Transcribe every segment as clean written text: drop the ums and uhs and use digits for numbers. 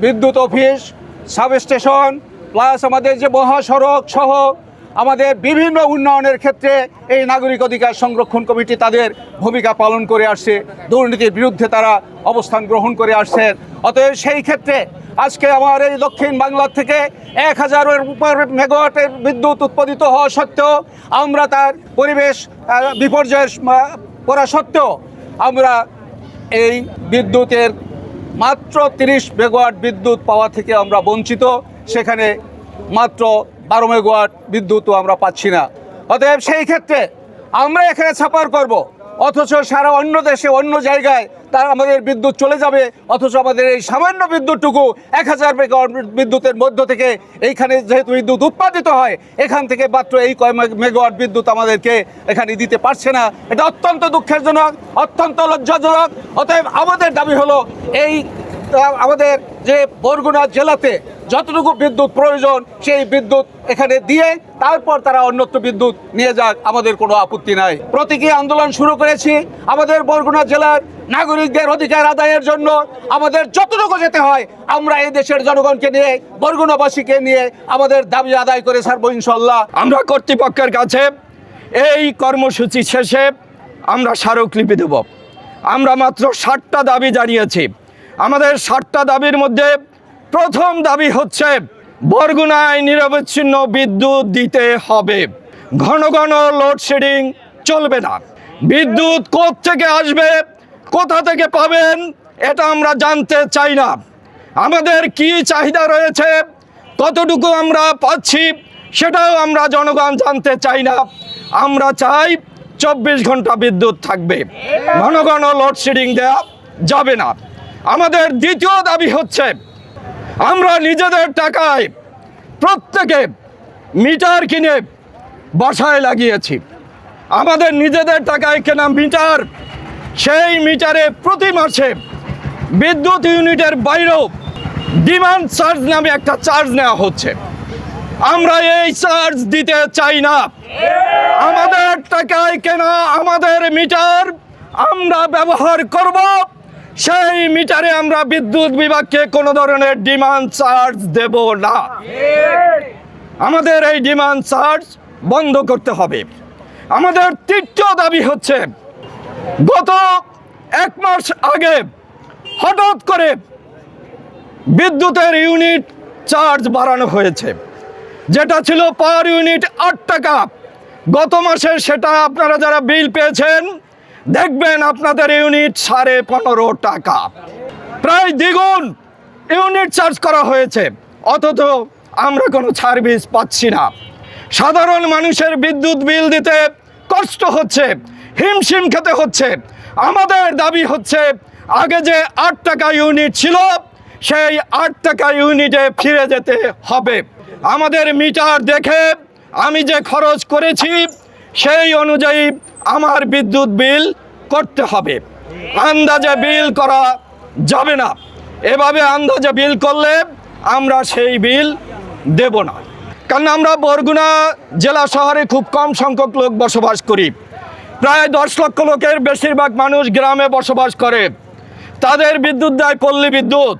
বিদ্যুৎ office, substation plus আমাদের যে মহাসড়ক সহ আমাদের বিভিন্ন উন্নয়নের ক্ষেত্রে এই নাগরিক অধিকার সংরক্ষণ কমিটি তাদের ভূমিকা পালন করে আসছে। দুর্নীতির বিরুদ্ধে তারা অবস্থান গ্রহণ করে আসছেন। অতএব সেই ক্ষেত্রে আজকে আমার এই দক্ষিণ বাংলা থেকে 1000-এর উপর মেগাওয়াটের বিদ্যুৎ উৎপাদিত হওয়া সত্ত্বেও আমরা তার পরিবেশ বিপর্যয়ের করা সত্ত্বেও আমরা এই বিদ্যুতের মাত্র 30 মেগাওয়াট বিদ্যুৎ পাওয়া থেকে আমরা বঞ্চিত। সেখানে মাত্র 12 মেগাওয়াট বিদ্যুৎও আমরা পাচ্ছি না। অতএব সেই ক্ষেত্রে আমরা এখানে ছাপার করব, অথচ সারা অন্য দেশে অন্য জায়গায় তার আমাদের বিদ্যুৎ চলে যাবে, অথচ আমাদের এই সামান্য বিদ্যুৎটুকু 1000 মেগাওয়াট বিদ্যুতের মধ্য থেকে এইখানে যেহেতু বিদ্যুৎ উৎপাদিত হয়, এখান থেকে মাত্র এই কয় মেগাওয়াট বিদ্যুৎ আমাদেরকে এখানে দিতে পারছে না। এটা অত্যন্ত দুঃখজনক, অত্যন্ত লজ্জাজনক। অতএব আমাদের দাবি হলো এই আমাদের যে বরগুনা জেলাতে যতটুকু বিদ্যুৎ প্রয়োজন সেই বিদ্যুৎ এখানে দিয়ে তারপর তারা অন্যত্র বিদ্যুৎ নিয়ে যাক, আমাদের কোনো আপত্তি নাই। প্রতীকী আন্দোলন শুরু করেছি আমাদের বরগুনা জেলার নাগরিকদের অধিকার আদায়ের জন্য। আমাদের যতটুকু যেতে হয় আমরা এই দেশের জনগণকে নিয়ে, বরগুনাবাসীকে নিয়ে আমাদের দাবি আদায় করে ছাড়বো ইনশাল্লাহ। আমরা কর্তৃপক্ষের কাছে এই কর্মসূচি শেষে আমরা স্মারকলিপি দেব। আমরা মাত্র 60টা দাবি জানিয়েছি। আমাদের 60টা দাবির মধ্যে প্রথম দাবি হচ্ছে বরগুনায় নিরবচ্ছিন্ন বিদ্যুৎ দিতে হবে। ঘন ঘন লোডশেডিং চলবে না। বিদ্যুৎ কোত্থেকে আসবে, কোথা থেকে পাবেন এটা আমরা জানতে চাই না। আমাদের কি চাহিদা রয়েছে, কতটুকু আমরা পাচ্ছি সেটাও আমরা জনগণ জানতে চাই না। আমরা চাই 24 ঘন্টা বিদ্যুৎ থাকবে, ঘন ঘন লোডশেডিং দেওয়া যাবে না। আমাদের দ্বিতীয় দাবি হচ্ছে আমরা নিজেদের টাকায় প্রত্যেকে মিটার কিনে বাসায় লাগিয়েছি। আমাদের নিজেদের টাকায় কেনা মিটার, সেই মিটারে প্রতি মাসে বিদ্যুৎ ইউনিটের বাইরেও ডিমান্ড চার্জ নামে একটা চার্জ নেওয়া হচ্ছে। আমরা এই চার্জ দিতে চাই না। আমাদের টাকায় কেনা আমাদের মিটার আমরা ব্যবহার করব, সেই মিটারে আমরা বিদ্যুৎ বিভাগকে কোনো ধরনের ডিমান্ড চার্জ দেব না। আমাদের এই ডিমান্ড চার্জ বন্ধ করতে হবে। আমাদের তৃতীয় দাবি হচ্ছে গত 1 মাস আগে হঠাৎ করে বিদ্যুতের ইউনিট চার্জ বাড়ানো হয়েছে, যেটা ছিল পার ইউনিট 8 টাকা। গত মাসে সেটা আপনারা যারা বিল পেয়েছেন দেখবেন আপনাদের ইউনিট 15.5 টাকা, প্রায় দ্বিগুণ ইউনিট চার্জ করা হয়েছে। অথচ আমরা কোনো সার্ভিস পাচ্ছি না। সাধারণ মানুষের বিদ্যুৎ বিল দিতে কষ্ট হচ্ছে, হিমশিম খেতে হচ্ছে। আমাদের দাবি হচ্ছে আগে যে 8 টাকা ইউনিট ছিল সেই 8 টাকা ইউনিটে ফিরে যেতে হবে। আমাদের মিটার দেখে আমি যে খরচ করেছি সেই অনুযায়ী আমার বিদ্যুৎ বিল করতে হবে। আন্দাজে বিল করা যাবে না। এভাবে আন্দাজে বিল করলে আমরা সেই বিল দেব না। কারণ আমরা বরগুনা জেলা শহরে খুব কম সংখ্যক লোক বসবাস করি। প্রায় 10 লক্ষ লোকের বেশিরভাগ মানুষ গ্রামে বসবাস করে। তাদের বিদ্যুৎ দেয় পল্লী বিদ্যুৎ।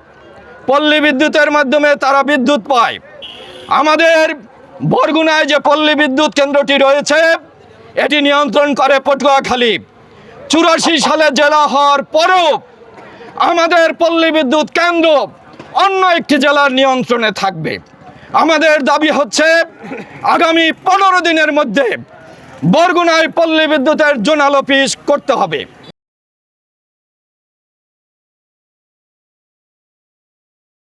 পল্লী বিদ্যুতের মাধ্যমে তারা বিদ্যুৎ পায়। আমাদের বরগুনায় যে পল্লী বিদ্যুৎ কেন্দ্রটি রয়েছে এটি নিয়ন্ত্রণ করে পটুয়াখালী। 84 সালে জেলা হওয়ার পরেও আমাদের পল্লী বিদ্যুৎ কেন্দ্র অন্য একটি জেলার নিয়ন্ত্রণে থাকবে। আমাদের দাবি হচ্ছে আগামী 15 দিনের মধ্যে বরগুনায় পল্লী বিদ্যুতের জোনাল অফিস করতে হবে।